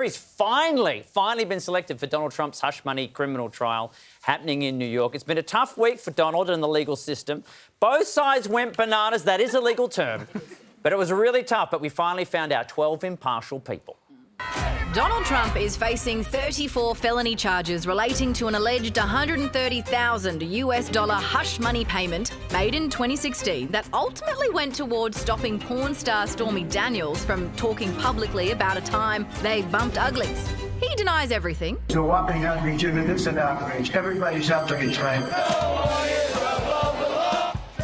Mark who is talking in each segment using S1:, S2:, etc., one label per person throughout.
S1: He's finally been selected for Donald Trump's hush money criminal trial happening in New York. It's been a tough week for Donald and the legal system. Both sides went bananas. That is a legal term. But it was really tough. But we finally found out 12 impartial people.
S2: Donald Trump is facing 34 felony charges relating to an alleged $130,000 hush money payment made in 2016 that ultimately went towards stopping porn star Stormy Daniels from talking publicly about a time they bumped uglies. He denies everything.
S3: It's a whopping outrage, and it's an outrage. Everybody's out to be trained.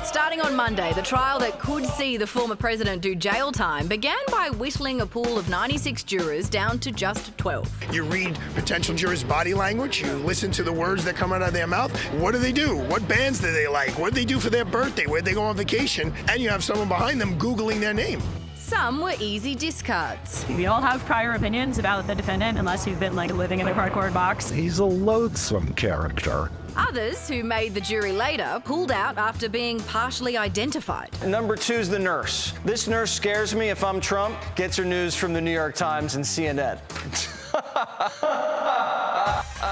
S2: Starting on Monday, the trial that could see the former president do jail time began by whittling a pool of 96 jurors down to just 12.
S4: You read potential jurors' body language, you listen to the words that come out of their mouth. What do they do? What bands do they like? What do they do for their birthday? Where'd they go on vacation? And you have someone behind them Googling their name.
S2: Some were easy discards.
S5: We all have prior opinions about the defendant unless you've been living in a cardboard box.
S6: He's a loathsome character.
S2: Others, who made the jury later, pulled out after being partially identified.
S7: Number 2's the nurse. This nurse scares me if I'm Trump, gets her news from the New York Times and CNN.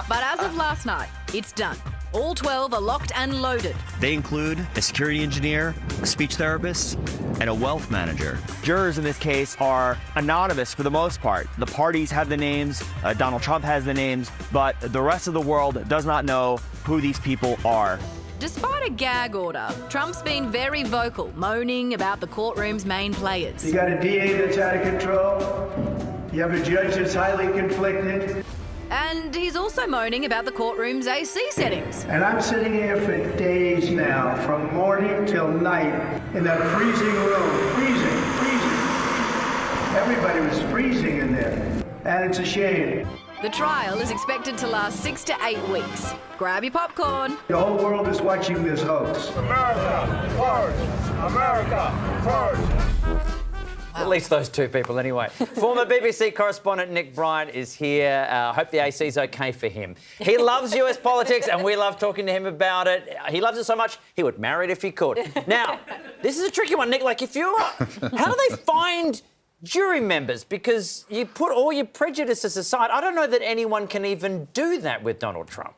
S2: But as of last night, it's done. All 12 are locked and loaded.
S8: They include a security engineer, a speech therapist, and a wealth manager. Jurors in this case are anonymous for the most part. The parties have the names, Donald Trump has the names, but the rest of the world does not know who these people are.
S2: Despite a gag order, Trump's been very vocal, moaning about the courtroom's main players.
S3: You got a DA that's out of control. You have a judge that's highly conflicted.
S2: And he's also moaning about the courtroom's AC settings.
S3: And I'm sitting here for days now, from morning till night, in that freezing room. Freezing. Everybody was freezing in there. And it's a shame.
S2: The trial is expected to last 6 to 8 weeks. Grab your popcorn.
S3: The whole world is watching this hoax.
S9: America first! America first!
S1: At least those two people, anyway. Former BBC correspondent Nick Bryant is here. I hope the AC's okay for him. He loves US politics, and we love talking to him about it. He loves it so much, he would marry it if he could. Now, this is a tricky one, Nick. How do they find jury members? Because you put all your prejudices aside. I don't know that anyone can even do that with Donald Trump.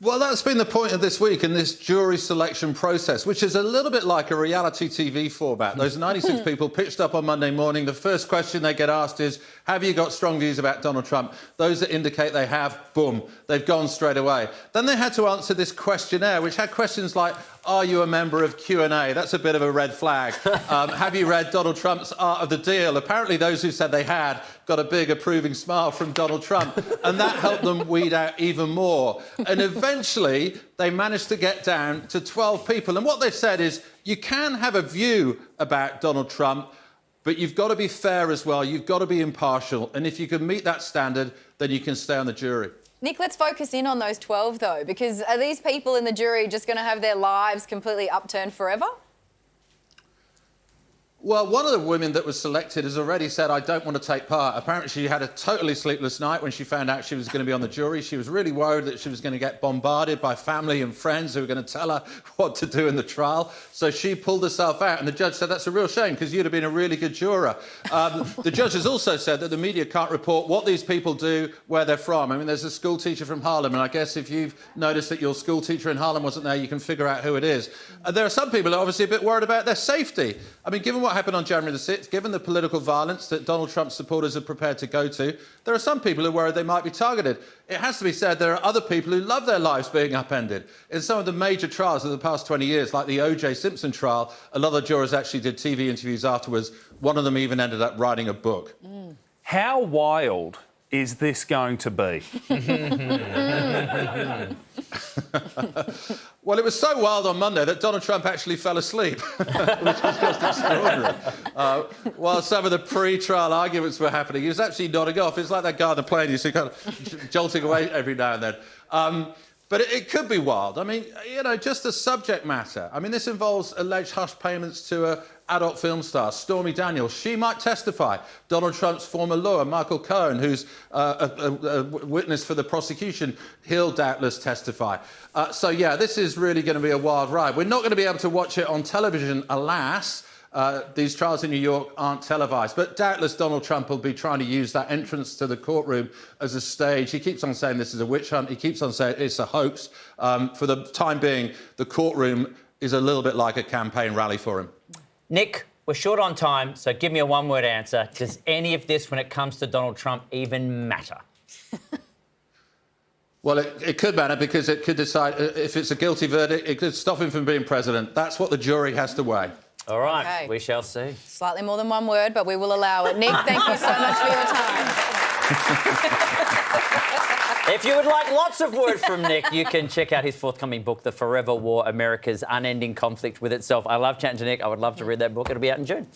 S10: Well, that's been the point of this week in this jury selection process, which is a little bit like a reality TV format. Those 96 people pitched up on Monday morning. The first question they get asked is, have you got strong views about Donald Trump? Those that indicate they have, boom, they've gone straight away. Then they had to answer this questionnaire, which had questions like, are you a member of Q&A? That's a bit of a red flag. Have you read Donald Trump's Art of the Deal? Apparently those who said they had got a big approving smile from Donald Trump, and that helped them weed out even more. And eventually they managed to get down to 12 people. And what they said is, you can have a view about Donald Trump, but you've got to be fair as well. You've got to be impartial. And if you can meet that standard, then you can stay on the jury.
S11: Nick, let's focus in on those 12, though, because are these people in the jury just going to have their lives completely upturned forever?
S10: Well, one of the women that was selected has already said, I don't want to take part. Apparently, she had a totally sleepless night when she found out she was going to be on the jury. She was really worried that she was going to get bombarded by family and friends who were going to tell her what to do in the trial. So she pulled herself out, and the judge said, that's a real shame, because you'd have been a really good juror. The judge has also said that the media can't report what these people do, where they're from. I mean, there's a school teacher from Harlem, and I guess if you've noticed that your school teacher in Harlem wasn't there, you can figure out who it is. There are some people who are obviously a bit worried about their safety. I mean, given what happened on January the 6th, given the political violence that Donald Trump's supporters are prepared to go to, there are some people who are worried they might be targeted. It has to be said there are other people who love their lives being upended. In some of the major trials of the past 20 years, like the O.J. Simpson trial, a lot of the jurors actually did TV interviews afterwards. One of them even ended up writing a book.
S9: How wild is this going to be?
S10: Well, it was so wild on Monday that Donald Trump actually fell asleep, which is just extraordinary. While some of the pre-trial arguments were happening, he was actually nodding off. It's like that guy on the plane, you see, kind of jolting away every now and then. But it could be wild. I mean, you know, just the subject matter. I mean, this involves alleged hush payments to an adult film star, Stormy Daniels. She might testify. Donald Trump's former lawyer, Michael Cohen, who's a witness for the prosecution, he'll doubtless testify. So, yeah, this is really going to be a wild ride. We're not going to be able to watch it on television, alas, these trials in New York aren't televised. But doubtless Donald Trump will be trying to use that entrance to the courtroom as a stage. He keeps on saying this is a witch hunt. He keeps on saying it's a hoax. For the time being, the courtroom is a little bit like a campaign rally for him.
S1: Nick, we're short on time, so give me a one-word answer. Does any of this, when it comes to Donald Trump, even matter?
S10: Well, it could matter because it could decide if it's a guilty verdict, it could stop him from being president. That's what the jury has to weigh.
S1: All right,
S11: Okay.
S1: we shall see.
S11: Slightly more than one word, but we will allow it. Nick, thank you so much for your time.
S1: If you would like lots of word from Nick, you can check out his forthcoming book, The Forever War, America's Unending Conflict with Itself. I love chatting to Nick. I would love to read that book. It'll be out in June.